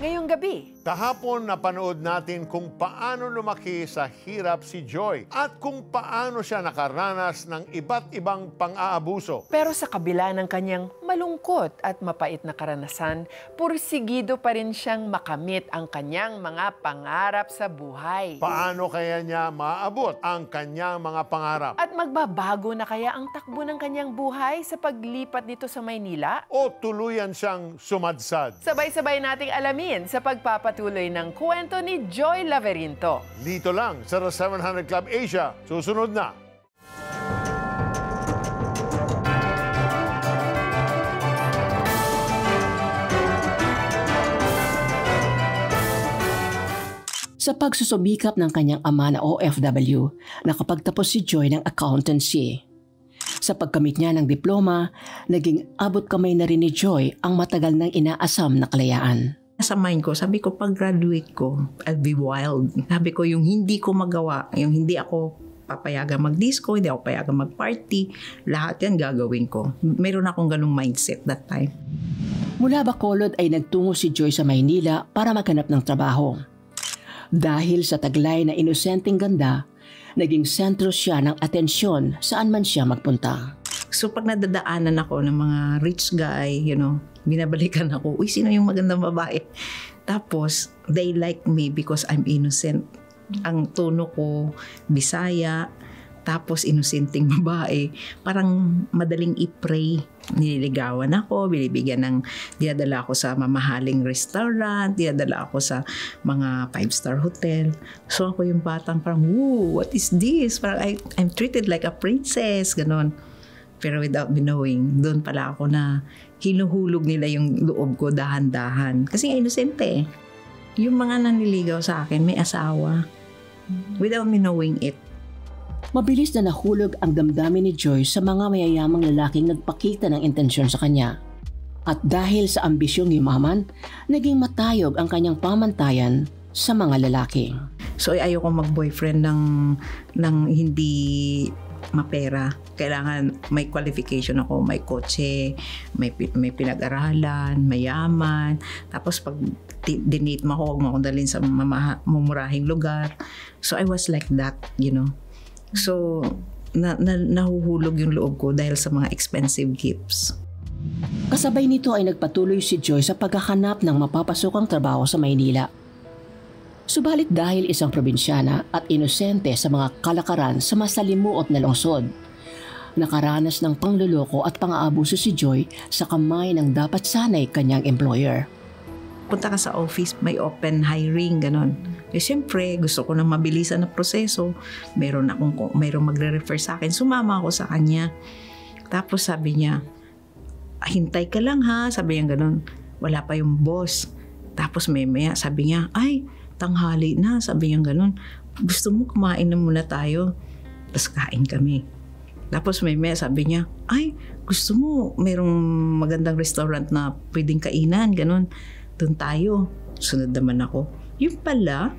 ngayong gabi. Kahapon napanood natin kung paano lumaki sa hirap si Joy at kung paano siya nakaranas ng iba't ibang pang-aabuso. Pero sa kabila ng kanyang malungkot at mapait na karanasan, pursigido pa rin siyang makamit ang kanyang mga pangarap sa buhay. Paano kaya niya maaabot ang kanyang mga pangarap? At magbabago na kaya ang takbo ng kanyang buhay sa paglipat nito sa Maynila? O tuluyan siyang sumadsad? Sabay-sabay nating alamin sa pagpapatuloy ng kwento ni Joy Laverinto. Dito lang sa The 700 Club Asia. Susunod na. Sa pagsusumikap ng kanyang ama na OFW, nakapagtapos si Joy ng accountancy. Sa pagkamit niya ng diploma, naging abot kamay na rin ni Joy ang matagal nang inaasam na kalayaan. Sa mind ko, sabi ko, pag-graduate ko, I'll be wild. Sabi ko, yung hindi ko magawa, yung hindi ako papayagang mag-disco, hindi ako papayagang mag-party, lahat yan gagawin ko. Meron akong ganung mindset that time. Mula Bacolod ay nagtungo si Joy sa Maynila para maghanap ng trabaho. Dahil sa taglay na inosenteng ganda, naging sentro siya ng atensyon saan man siya magpunta. So pag nadadaanan ako ng mga rich guy, binabalikan ako, uy, sino yung magandang babae? Tapos, they like me because I'm innocent. Ang tono ko, Bisaya, tapos inosenteng babae, parang madaling i-pray. Nililigawan ako, dinadala ako sa mamahaling restaurant, dinadala ako sa mga 5-star hotel. So ako yung batang parang, whoa, what is this? Parang I'm treated like a princess, ganon. Pero without me knowing, doon pala ako na hinuhulog nila yung loob ko dahan-dahan. Kasi inosente. Yung mga nanliligaw sa akin, may asawa. Without me knowing it. Mabilis na nahulog ang damdamin ni Joy sa mga mayayamang lalaking nagpakita ng intensyon sa kanya. At dahil sa ambisyong yumaman, naging matayog ang kanyang pamantayan sa mga lalaki. So ayoko mag-boyfriend ng hindi mapera. Kailangan may qualification ako, may kotse, may pinag-aralan, mayaman. Tapos pag dinate mo ako, huwag mo akong dalhin sa mumurahing lugar. So I was like that, So, nahuhulog yung loob ko dahil sa mga expensive gifts. Kasabay nito ay nagpatuloy si Joy sa paghahanap ng mapapasukang trabaho sa Maynila. Subalit dahil isang probinsyana at inosente sa mga kalakaran sa masalimuot na lungsod, nakaranas ng pangluloko at pang-aabuso si Joy sa kamay ng dapat sanay kanyang employer. Punta ka sa office, may open hiring, ganon. Siyempre, gusto ko ng mabilisan na proseso. Mayroong magre-refer sa akin. Sumama ako sa kanya. Tapos sabi niya, hintay ka lang ha. Sabi niya ganon. Wala pa yung boss. Tapos maya sabi niya, ay, tanghali na. Sabi niya ganon. Gusto mo kumain na muna tayo? Tapos kain kami. Tapos maya sabi niya, ay, gusto mo mayroong magandang restaurant na pwedeng kainan, ganon. Doon tayo. Sunod naman ako. Yung pala,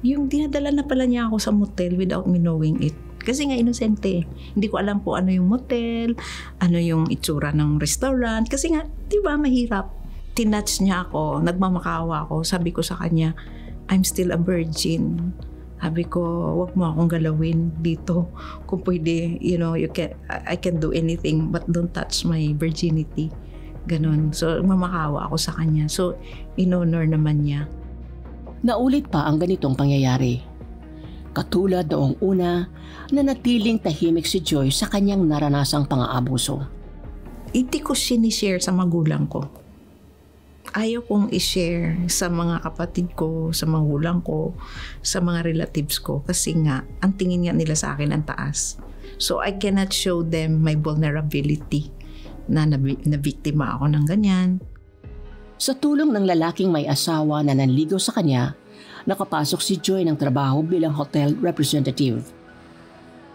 yung dinadala na pala niya ako sa motel without me knowing it. Kasi nga inosente. Hindi ko alam po ano yung motel, ano yung itsura ng restaurant. Kasi nga, di ba mahirap. Tinouch niya ako, nagmamakawa ako. Sabi ko sa kanya, I'm still a virgin. Sabi ko, wag mo akong galawin dito. Kung pwede, I can do anything but don't touch my virginity. Ganon. So, mamakawa ako sa kanya. So, in-honor naman niya. Naulit pa ang ganitong pangyayari. Katulad noong una, nanatiling tahimik si Joy sa kanyang naranasang pang-aabuso. Hindi ko sinishare sa magulang ko. Ayaw kong i-share sa mga kapatid ko, sa magulang ko, sa mga relatives ko. Kasi nga, ang tingin nga nila sa akin ang taas. So, I cannot show them my vulnerability na nabiktima ako ng ganyan. Sa tulong ng lalaking may asawa na nanligaw sa kanya, nakapasok si Joy ng trabaho bilang hotel representative.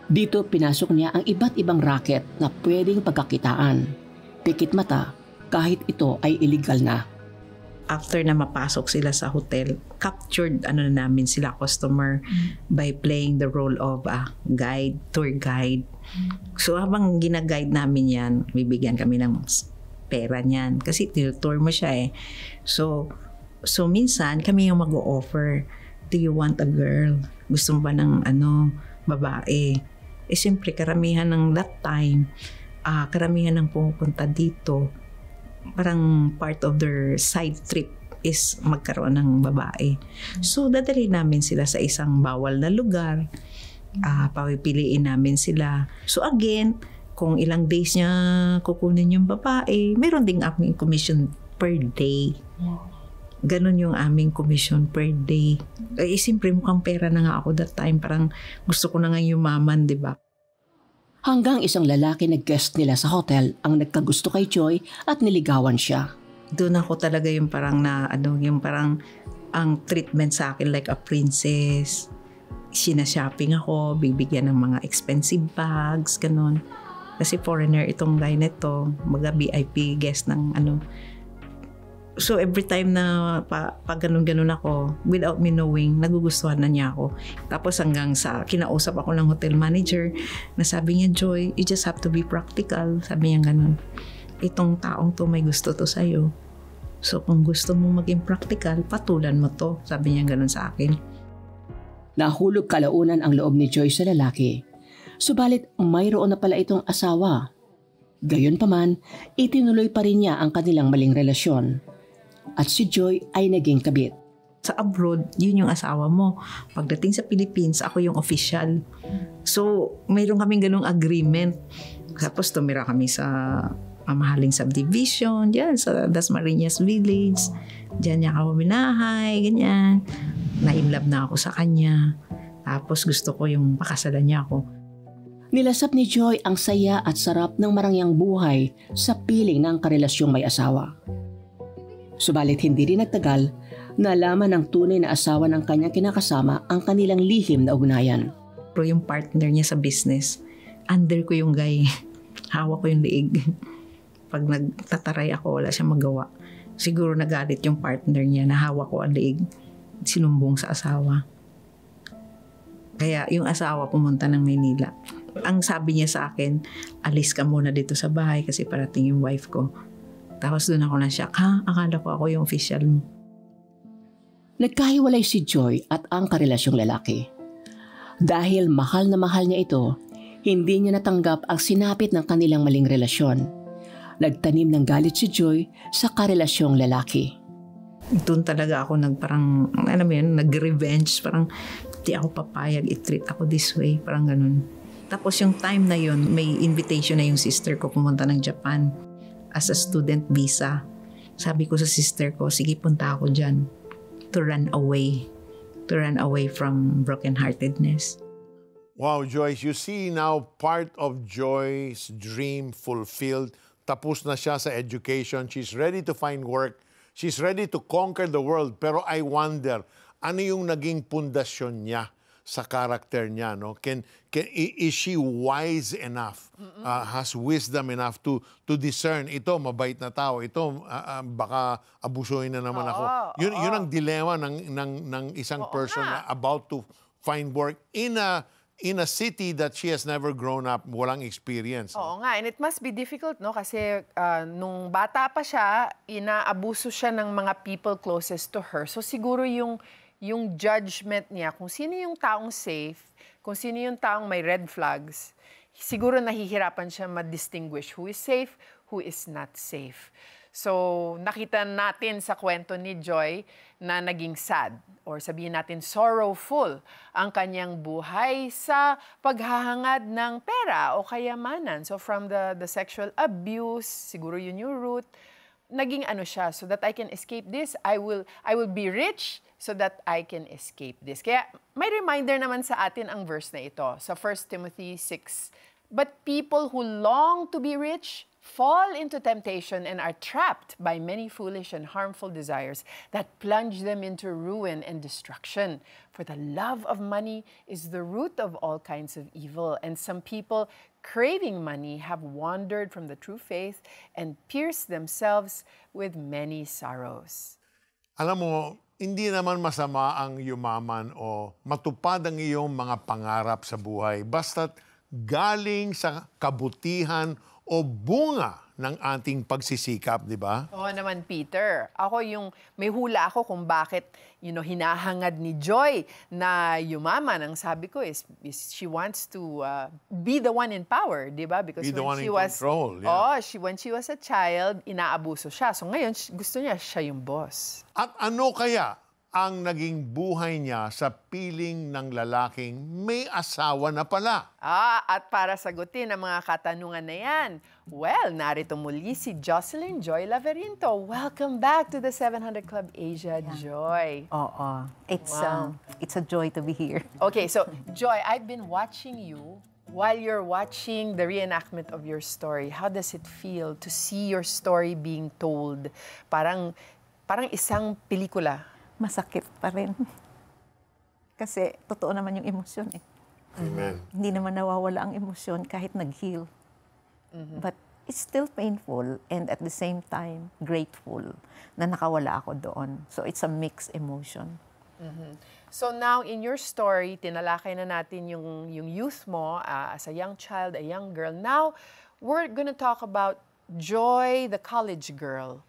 Dito pinasok niya ang iba't ibang racket na pwedeng pagkakitaan. Pikit mata kahit ito ay illegal na. After na mapasok sila sa hotel, captured namin sila customer by playing the role of a guide, tour guide. So habang gina-guide namin yan, bibigyan kami ng pera niyan. Kasi tinutour mo siya eh. So So minsan kami yung mag-o-offer, do you want a girl? Gusto mo ba ng babae? Eh siyempre karamihan ng that time, karamihan ng pumupunta dito, parang part of their side trip is magkaroon ng babae. So dadali namin sila sa isang bawal na lugar, papipiliin namin sila. So again, kung ilang days niya kukunin yung babae, meron ding aming commission per day. Ganon yung aming commission per day. Eh, siyempre mukhang pera na nga ako that time. Parang gusto ko na nga yumaman, di ba? Hanggang isang lalaki na guest nila sa hotel ang nagkagusto kay Joy at niligawan siya. Doon ako talaga yung parang yung parang ang treatment sa akin like a princess. Sina-shopping ako, bibigyan ng mga expensive bags, ganon. Kasi foreigner itong guy nito, mga VIP guest ng So every time na pag ganun-ganun ako, without me knowing, nagugustuhan na niya ako. Tapos hanggang sa kinausap ako ng hotel manager, na sabi niya, Joy, you just have to be practical. Sabi niya ganun. Itong taong to may gusto to sa'yo. So kung gusto mong maging practical, patulan mo to. Sabi niya ganun sa akin. Nahulog kalaunan ang loob ni Joy sa lalaki. Subalit mayroon na pala itong asawa. Gayunpaman, itinuloy pa rin niya ang kanilang maling relasyon. At si Joy ay naging kabit. Sa abroad, yun yung asawa mo. Pagdating sa Philippines, ako yung official. So, mayroon kaming ganung agreement. Tapos tumira kami sa mamahaling subdivision, dyan sa Dasmariñas Village. Dyan niya ako minahay, ganyan. Na-inlove na ako sa kanya. Tapos gusto ko yung pakasalan niya ako. Nilasap ni Joy ang saya at sarap ng marangyang buhay sa piling ng karelasyong may asawa. Subalit hindi rin nagtagal, nalaman ng tunay na asawa ng kanyang kinakasama ang kanilang lihim na ugnayan. Pero yung partner niya sa business, under ko yung guy. Hawak ko yung liig. Pag nagtataray ako, wala siyang magawa. Siguro nagalit yung partner niya na hawak ko ang liig. Sinumbong sa asawa. Kaya yung asawa pumunta ng Maynila. Ang sabi niya sa akin, alis ka muna dito sa bahay kasi parating yung wife ko. Tapos doon ako na-shock, akala ko ako yung official mo. Nagkahiwalay si Joy at ang karelasyong lalaki. Dahil mahal na mahal niya ito, hindi niya natanggap ang sinapit ng kanilang maling relasyon. Nagtanim ng galit si Joy sa karelasyong lalaki. Doon talaga ako nag-revenge. Parang di ako papayag, i-treat ako this way. Parang ganun. Tapos yung time na yun, may invitation na yung sister ko pumunta ng Japan as a student visa. Sabi ko sa sister ko, sige punta ako dyan to run away from brokenheartedness. Wow, Joyce, you see now part of Joy's dream fulfilled. Tapos na siya sa education. She's ready to find work. She's ready to conquer the world. Pero I wonder, ano yung naging pundasyon niya sa karakter niya, no? Is she wise enough, has wisdom enough to discern, ito mabait na tao, ito baka abusuhin na naman ako. Yun ang dilemma ng isang person na about to find work in a city that she has never grown up, walang experience. Oo nga, and it must be difficult, no? Kasi nung bata pa siya, inaabuso siya ng mga people closest to her. So siguro yung judgment niya, kung sino yung taong safe, kung sino yung taong may red flags, siguro nahihirapan siya ma-distinguish who is safe, who is not safe. So, nakita natin sa kwento ni Joy na naging sad, or sabihin natin sorrowful, ang kanyang buhay sa paghahangad ng pera o kayamanan. So, from the sexual abuse, siguro yun yung root, naging ano siya, so that I can escape this, I will be rich so that I can escape this. Kaya may reminder naman sa atin ang verse na ito sa 1 Timothy 6. But people who long to be rich fall into temptation and are trapped by many foolish and harmful desires that plunge them into ruin and destruction. For the love of money is the root of all kinds of evil, and some people craving money have wandered from the true faith and pierced themselves with many sorrows. Alam mo, hindi naman masama ang yumaman o matupad ang iyong mga pangarap sa buhay. Basta't galing sa kabutihan o bunga ng ating pagsisikap, di ba? Oo naman, Peter. Ako may hula ako kung bakit, hinahangad ni Joy na yumaman. Ang sabi ko is she wants to be the one in power, di ba? Because Be the one when she in was, control, yeah. when she was a child, inaabuso siya. So ngayon, gusto niya siya yung boss. At ano kaya ang naging buhay niya sa piling ng lalaking may asawa na pala? At para sagutin ang mga katanungan na yan, well, narito muli si Jocelyn Joy Laverinto. Welcome back to the 700 Club Asia, Joy. Oo. Wow. It's a joy to be here. Okay, so Joy, I've been watching you while you're watching the reenactment of your story. How does it feel to see your story being told? Parang isang pelikula. Masakit pa rin. Kasi totoo naman yung emosyon eh. Amen. Hindi naman nawawala ang emosyon kahit nag-heal. But it's still painful and at the same time grateful na nakawala ako doon. So it's a mixed emotion. So now, in your story, tinalakay na natin yung youth mo as a young child, a young girl. Now, we're gonna talk about Joy, the college girl.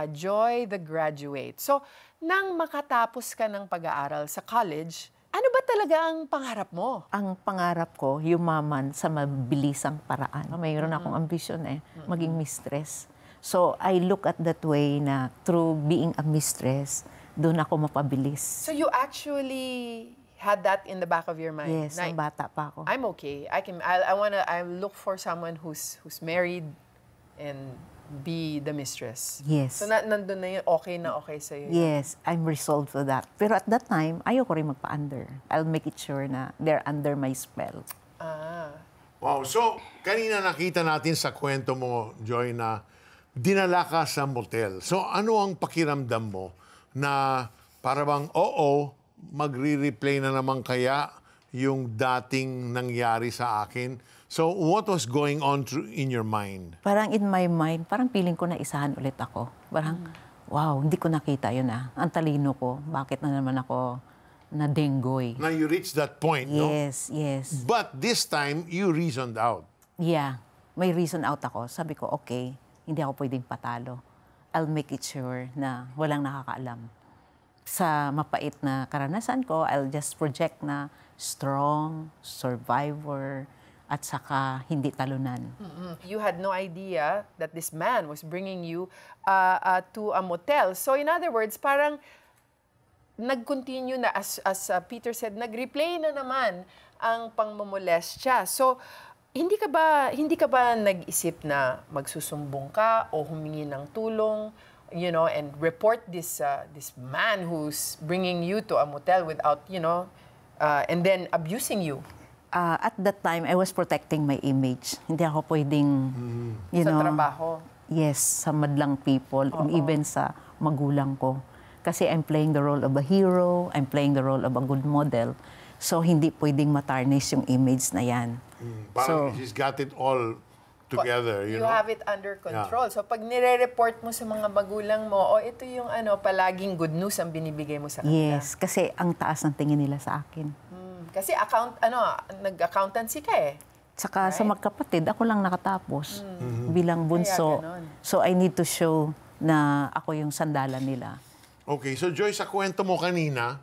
Joy, the graduate. So, nang makatapos ka ng pag-aaral sa college, ano ba talaga ang pangarap mo? Ang pangarap ko, yumaman sa mabilisang paraan. Mayroon akong ambisyon maging mistress. So, I look at that way na through being a mistress, doon ako mapabilis. So, you actually had that in the back of your mind? Yes, nung bata pa ako. I'm okay. I look for someone who's married and be the mistress. Yes. So, nandun na yun, okay na okay sa'yo. Yes, I'm resolved for that. Pero at that time, ayoko rin magpa-under. I'll make it sure na they're under my spell. Wow, so kanina nakita natin sa kwento mo, Joy, na dinala ka sa motel. So ano ang pakiramdam mo na para bang, magre-replay na naman kaya yung dating nangyari sa akin? So, what was going on in your mind? Parang in my mind, parang feeling ko na isahan ulit ako. Parang, wow, hindi ko nakita yun Ang talino ko. Bakit na naman ako na-denggoy? Now you reached that point, no? Yes, yes. But this time, you reasoned out. Yeah, may reason out ako. Sabi ko, okay, hindi ako pwedeng patalo. I'll make it sure na walang nakakaalam. Sa mapait na karanasan ko, I'll just project na strong, survivor, at saka hindi talunan. You had no idea that this man was bringing you to a motel. So in other words, parang nag-continue na, as Peter said, nag-replay na naman ang pangmomolestya. So hindi ka ba nag-isip na magsusumbong ka o humingi ng tulong, and report this man who's bringing you to a motel without, and then abusing you? At that time, I was protecting my image. Hindi ako pwedeng, Sa trabaho? Yes, sa madlang people, and even sa magulang ko. Kasi I'm playing the role of a hero, I'm playing the role of a good model. So, hindi pwedeng matarnish yung image na yan. Parang she's got it all together, you know? have it under control. Yeah. So, pag nire-report mo sa mga magulang mo, ito yung palaging good news ang binibigay mo sa kanila. Yes, kasi ang taas ng tingin nila sa akin. Kasi nag-accountancy ka Saka sa magkapatid, ako lang nakatapos bilang bunso. So I need to show na ako yung sandalan nila. Okay, so Joy, sa kwento mo kanina,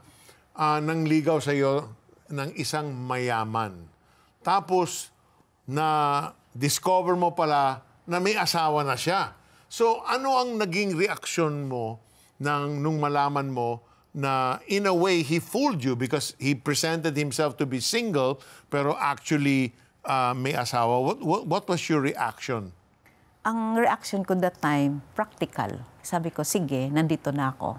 nangligaw sa'yo ng isang mayaman. Tapos, na-discover mo pala na may asawa na siya. So ano ang naging reaksyon mo nung malaman mo na in a way he fooled you because he presented himself to be single pero actually may asawa? What was your reaction? Ang reaction ko that time, practical. Sabi ko, sige, nandito na ako.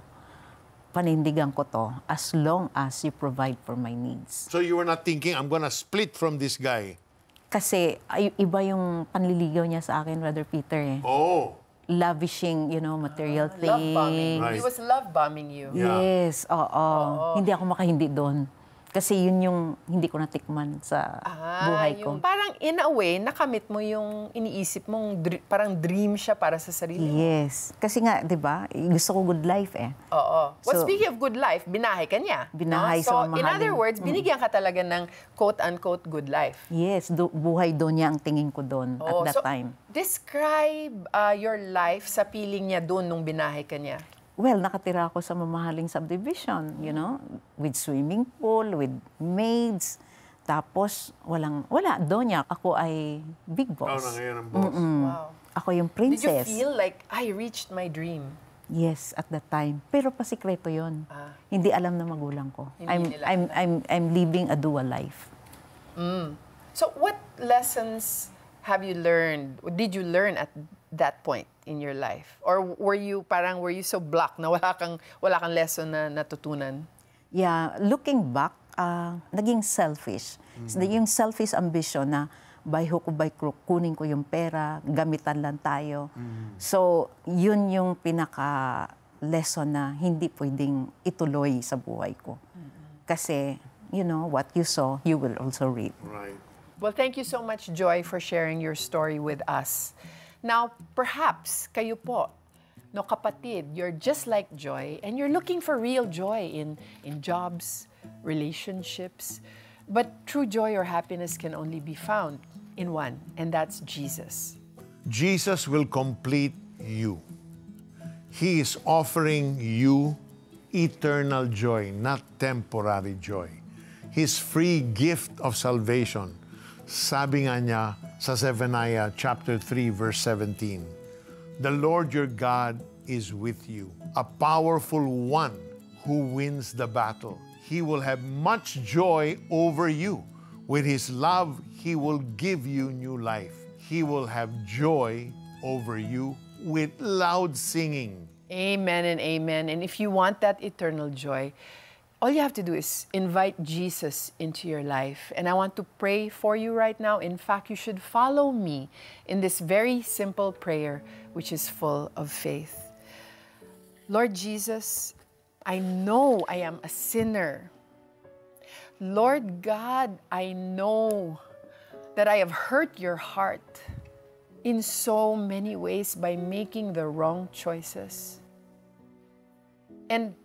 Panindigan ko to as long as you provide for my needs. So you were not thinking, I'm gonna split from this guy? Kasi iba yung panliligaw niya sa akin, Brother Peter. Oh. Lavishing, material things. Love bombing. Right. He was love bombing you. Yes, oo. Hindi ako makahindi doon. Kasi yun yung hindi ko natikman sa buhay ko. Yung parang in a way, nakamit mo yung iniisip mong parang dream siya para sa sarili mo. Yes. Kasi nga, di ba, gusto ko good life eh. Oo. Well, So, speaking of good life, binahay ka niya. Binahay So, sa in other mamahaling- words, binigyan ka talaga ng quote-unquote good life. Yes, buhay doon niya ang tingin ko doon Oo, at that so, time. Describe your life sa piling niya doon nung binahay ka niya. Well, nakatira ako sa mamahaling subdivision, with swimming pool, with maids. Tapos, wala, doon niya. Ako ay big boss. ngayon ang boss. Wow. Ako yung Did you princess. feel like, I reached my dream? Yes, at that time. Pero pasikreto yon. Hindi alam na magulang ko. Hindi nila I'm living a dual life. So, what lessons have you learned? Did you learn at that point in your life? Or were you so blocked na wala kang lesson na natutunan? Yeah, looking back, naging selfish. Yung selfish ambition na by hook or by crook, kunin ko yung pera, gamitan lang tayo. So, yun yung pinaka-lesson na hindi pwedeng ituloy sa buhay ko. Kasi, what you sow, you will also reap. Right. Well, thank you so much, Joy, for sharing your story with us. Now, perhaps kayo po, no kapatid, you're just like Joy and you're looking for real joy in jobs, relationships. But true joy or happiness can only be found in one, and that's Jesus. Jesus will complete you. He is offering you eternal joy, not temporary joy. His free gift of salvation. Sabi nga niya sa Zephaniah chapter 3 verse 17, "The Lord your God is with you, a powerful one who wins the battle. He will have much joy over you. With his love, he will give you new life. He will have joy over you with loud singing." Amen and amen. And if you want that eternal joy, all you have to do is invite Jesus into your life. And I want to pray for you right now. In fact, you should follow me in this very simple prayer, which is full of faith. Lord Jesus, I know I am a sinner. Lord God, I know that I have hurt your heart in so many ways by making the wrong choices. And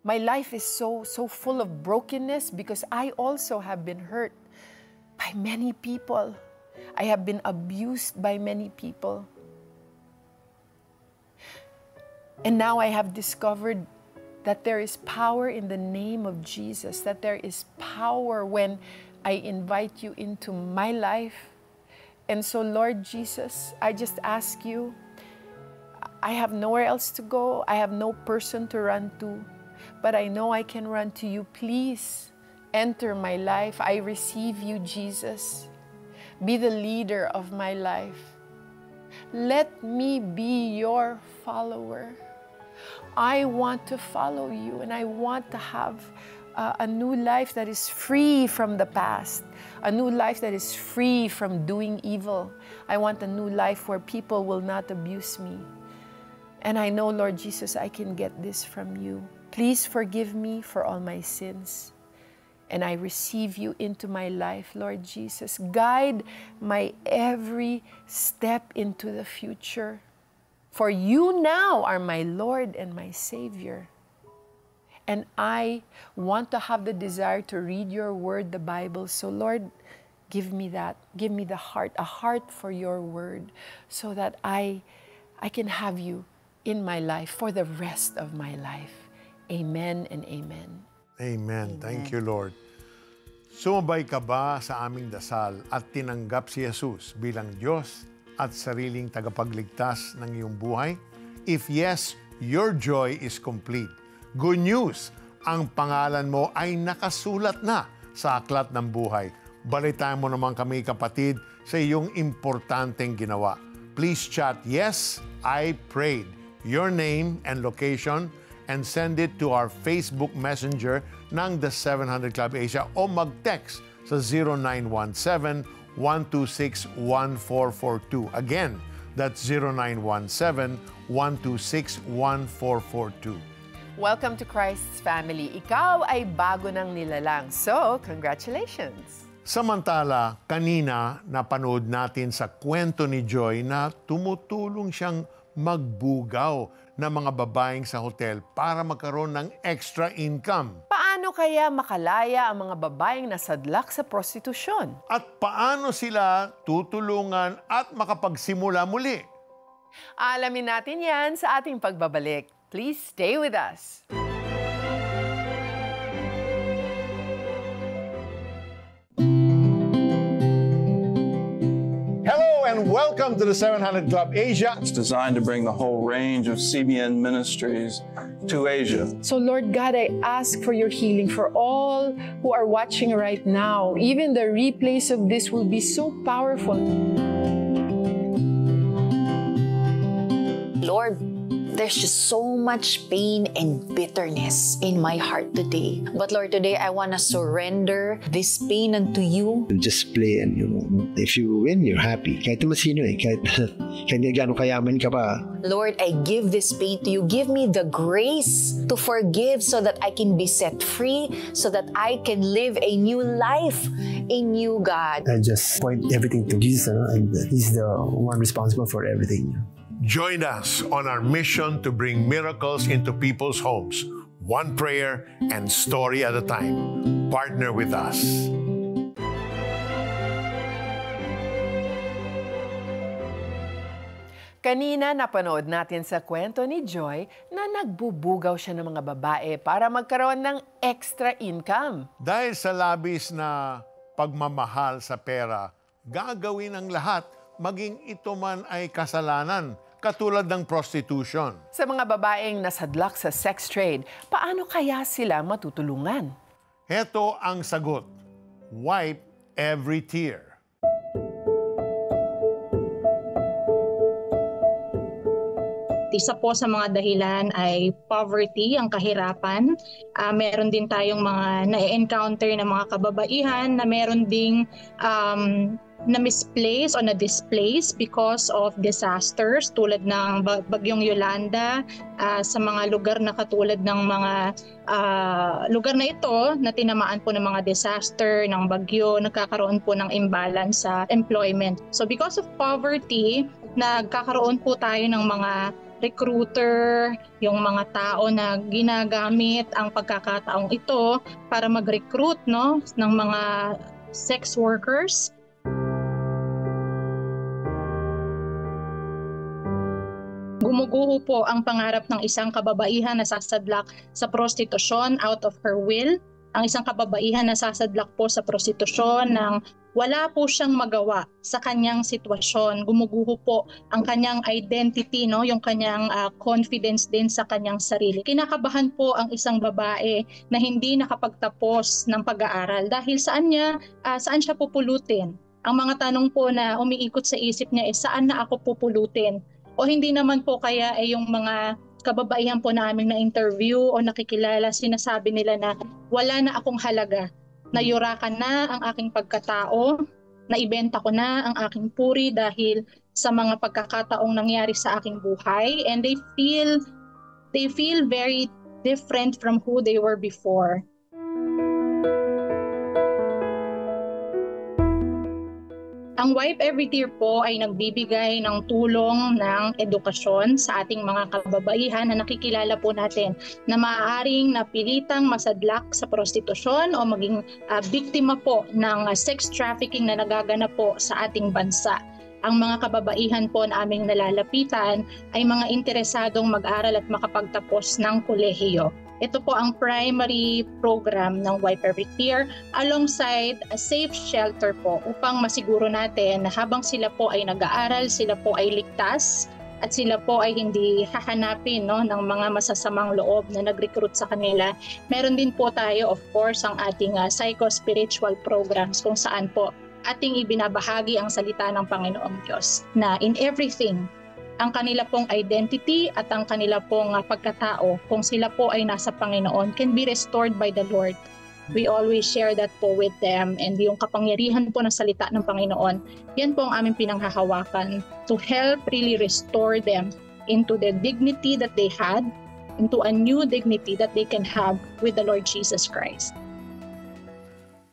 my life is so full of brokenness because I also have been hurt by many people. I have been abused by many people. And now I have discovered that there is power in the name of Jesus, that there is power when I invite you into my life. And so, Lord Jesus, I just ask you, I have nowhere else to go. I have no person to run to. But I know I can run to you. Please enter my life. I receive you, Jesus. Be the leader of my life. Let me be your follower. I want to follow you, and I want to have a new life that is free from the past, a new life that is free from doing evil. I want a new life where people will not abuse me. And I know, Lord Jesus, I can get this from you. Please forgive me for all my sins. And I receive you into my life, Lord Jesus. Guide my every step into the future. For you now are my Lord and my Savior. And I want to have the desire to read your word, the Bible. So Lord, give me that. Give me the heart, a heart for your word, so that I can have you in my life for the rest of my life. Amen and amen. Amen. Thank you, Lord. Sumabay ka ba sa aming dasal at tinanggap si Jesus bilang Diyos at sariling tagapagligtas ng iyong buhay? If yes, your joy is complete. Good news, ang pangalan mo ay nakasulat na sa aklat ng buhay. Balitaan mo naman kami, kapatid, sa iyong importanteng ginawa. Please chat, "Yes, I prayed," your name and location, and send it to our Facebook Messenger ng The 700 Club Asia o mag-text sa 0917-126-1442. Again, that's 0917-126-1442. Welcome to Christ's family. Ikaw ay bago ng nilalang. So, congratulations! Samantala, kanina napanood natin sa kwento ni Joy na tumutulong siyang magbugaw ng mga babaeng sa hotel para magkaroon ng extra income. Paano kaya makalaya ang mga babaeng nasadlak sa prostitusyon? At paano sila tutulungan at makapagsimula muli? Alamin natin yan sa ating pagbabalik. Please stay with us. Hello and welcome to the 700 Club Asia. It's designed to bring the whole range of CBN ministries to Asia. So Lord God, I ask for your healing for all who are watching right now. Even the replays of this will be so powerful. Lord, there's just so much pain and bitterness in my heart today. But Lord, today I want to surrender this pain unto you. Just play and, if you win, you're happy. Kahit naman sino kahit gano'ng kayaman ka pa. Lord, I give this pain to you. Give me the grace to forgive so that I can be set free, so that I can live a new life in you, God. I just point everything to Jesus, and He's the one responsible for everything. Join us on our mission to bring miracles into people's homes, one prayer and story at a time. Partner with us. Kanina napanood natin sa kwento ni Joy na nagbubugaw siya ng mga babae para magkaroon ng extra income. Dahil sa labis na pagmamahal sa pera, gagawin ang lahat, maging ito man ay kasalanan, katulad ng prostitution. Sa mga babaeng nasadlak sa sex trade, paano kaya sila matutulungan? Heto ang sagot. Wipe every tear. Isa po sa mga dahilan ay poverty, ang kahirapan. Meron din tayong mga na-encounter na mga kababaihan na meron ding na-misplace o na-displace because of disasters tulad ng bagyong Yolanda, sa mga lugar na katulad ng mga lugar na ito na tinamaan po ng mga disaster, ng bagyo, nagkakaroon po ng imbalance sa employment. So because of poverty, nagkakaroon po tayo ng mga recruiter, yung mga tao na ginagamit ang pagkakataong ito para mag-recruit ng mga sex workers. Gumuguho po ang pangarap ng isang kababaihan na sasadlak sa prostitusyon out of her will. Ang isang kababaihan na sasadlak po sa prostitusyon nang wala po siyang magawa sa kanyang sitwasyon. Gumuguho po ang kanyang identity, yung kanyang confidence din sa kanyang sarili. Kinakabahan po ang isang babae na hindi nakapagtapos ng pag-aaral dahil saan siya pupulutin. Ang mga tanong po na umiikot sa isip niya saan na ako pupulutin? O hindi naman po kaya yung mga kababaihan po naming na-interview o nakikilala, sinasabi nila na wala na akong halaga, nayurakan na ang aking pagkatao, naibenta ko na ang aking puri dahil sa mga pagkakataong nangyari sa aking buhay, and they feel very different from who they were before. Ang Wipe Every Tear po ay nagbibigay ng tulong ng edukasyon sa ating mga kababaihan na nakikilala po natin na maaaring napilitang masadlak sa prostitusyon o maging biktima po ng sex trafficking na nagaganap po sa ating bansa. Ang mga kababaihan po na aming nalalapitan ay mga interesadong mag-aral at makapagtapos ng kolehiyo. Ito po ang primary program ng Wipe Every Tear alongside a safe shelter po upang masiguro natin na habang sila po ay nag-aaral, sila po ay ligtas at sila po ay hindi hahanapin ng mga masasamang loob na nag-recruit sa kanila. Meron din po tayo, of course, ang ating psycho-spiritual programs kung saan po ating ibinabahagi ang salita ng Panginoong Diyos na in everything, ang kanila pong identity at ang kanila pong pagkatao, kung sila po ay nasa Panginoon, can be restored by the Lord. We always share that po with them, and yung kapangyarihan po ng salita ng Panginoon, yan po ang aming pinanghahawakan to help really restore them into the dignity that they had into a new dignity that they can have with the Lord Jesus Christ.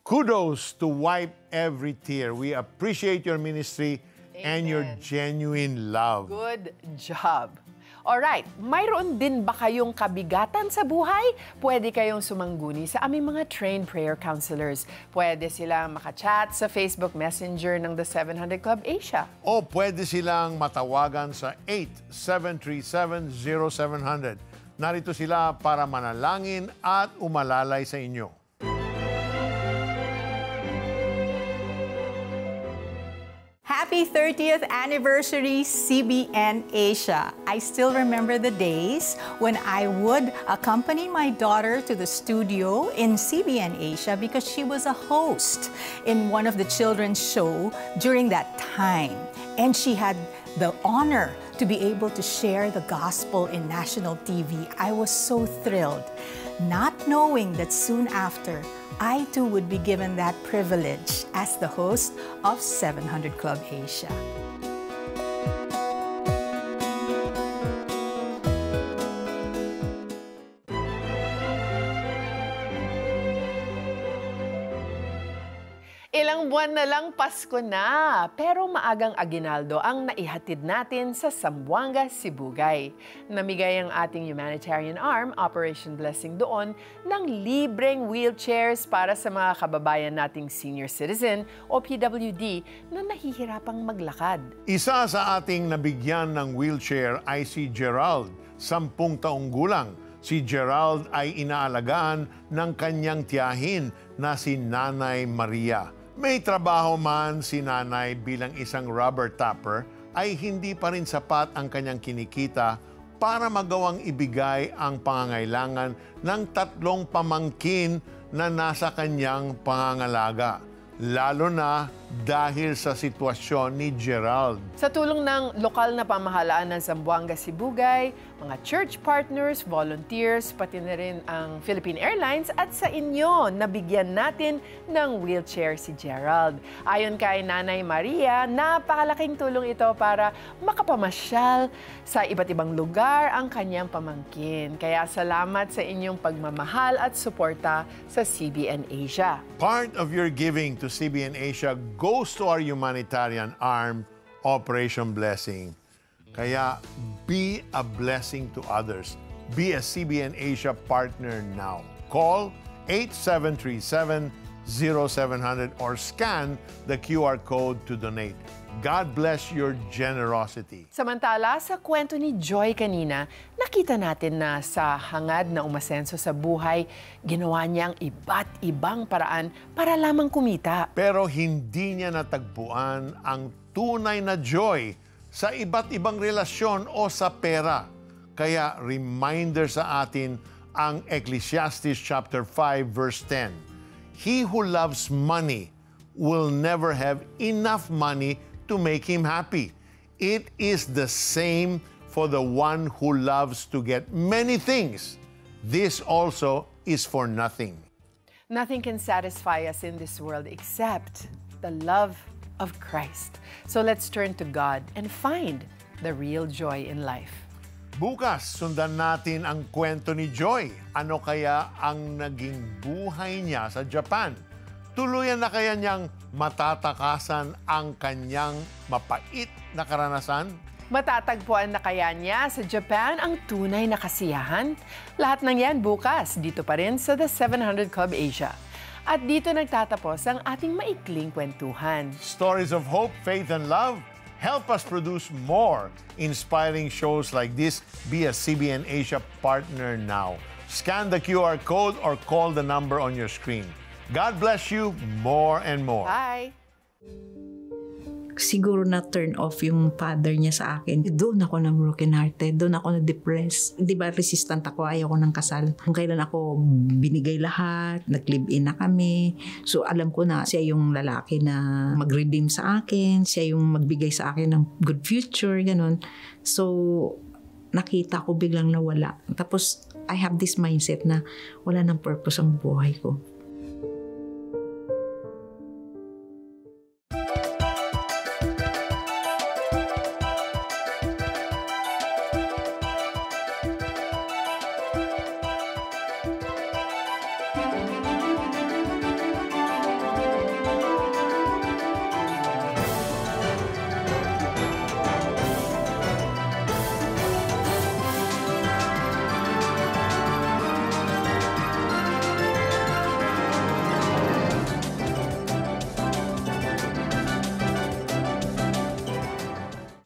Kudos to Wipe Every Tear. We appreciate your ministry and your genuine love. Good job. Alright, mayroon din ba kayong kabigatan sa buhay? Pwede kayong sumangguni sa aming mga trained prayer counselors. Pwede silang makachat sa Facebook Messenger ng The 700 Club Asia. O pwede silang matawagan sa 8737-0700. Narito sila para manalangin at umalalay sa inyo. Happy 30th anniversary, CBN Asia. I still remember the days when I would accompany my daughter to the studio in CBN Asia because she was a host in one of the children's show during that time. And she had the honor to be able to share the gospel in national TV. I was so thrilled, not knowing that soon after, I too would be given that privilege as the host of 700 Club Asia. Ilang buwan na lang Pasko na, pero maagang aginaldo ang naihatid natin sa Zamboanga, Sibugay. Namigay ang ating humanitarian arm, Operation Blessing doon, ng libreng wheelchairs para sa mga kababayan nating senior citizen o PWD na nahihirapang maglakad. Isa sa ating nabigyan ng wheelchair ay si Gerald, 10 taong gulang. Si Gerald ay inaalagaan ng kanyang tiyahin na si Nanay Maria. May trabaho man si Nanay bilang isang rubber tapper, ay hindi pa rin sapat ang kanyang kinikita para magawang ibigay ang pangangailangan ng 3 pamangkin na nasa kanyang pangangalaga. Lalo na dahil sa sitwasyon ni Gerald. Sa tulong ng lokal na pamahalaan ng Zamboanga, Sibugay, mga church partners, volunteers, pati na rin ang Philippine Airlines at sa inyo, nabigyan natin ng wheelchair si Gerald. Ayon kay Nanay Maria, napakalaking tulong ito para makapamasyal sa iba't ibang lugar ang kanyang pamangkin. Kaya salamat sa inyong pagmamahal at suporta sa CBN Asia. Part of your giving to CBN Asia goes to our humanitarian arm, Operation Blessing. Kaya be a blessing to others. Be a CBN Asia partner now. Call 8737-0700 or scan the QR code to donate. God bless your generosity. Samantala, sa kwento ni Joy kanina, nakita natin na sa hangad na umasenso sa buhay, ginawa niyang iba't ibang paraan para lamang kumita. Pero hindi niya natagpuan ang tunay na joy sa iba't ibang relasyon o sa pera. Kaya reminder sa atin ang Ecclesiastes chapter 5 verse 10. He who loves money will never have enough money to make him happy. It is the same for the one who loves to get many things. This also is for nothing. Nothing can satisfy us in this world except the love of Christ. So let's turn to God and find the real joy in life. Bukas, sundan natin ang kwento ni Joy. Ano kaya ang naging buhay niya sa Japan? Tuluyan na kaya niyang matatakasan ang kanyang mapait na karanasan? Matatagpuan na kaya niya sa Japan ang tunay na kasiyahan? Lahat ng yan bukas, dito pa rin sa The 700 Club Asia. At dito nagtatapos ang ating maikling kwentuhan. Stories of hope, faith, and love help us produce more inspiring shows like this. Be a CBN Asia partner now. Scan the QR code or call the number on your screen. God bless you more and more. Bye! Siguro na-turn off yung father niya sa akin. Doon ako na broken-hearted. Doon ako na-depressed. Di ba resistant ako, ayaw ko ng kasal. Kung kailan ako binigay lahat, nag-live-in na kami. So alam ko na siya yung lalaki na mag-redeem sa akin. Siya yung magbigay sa akin ng good future, ganun. So nakita ko biglang nawala. Tapos I have this mindset na wala nang purpose ang buhay ko.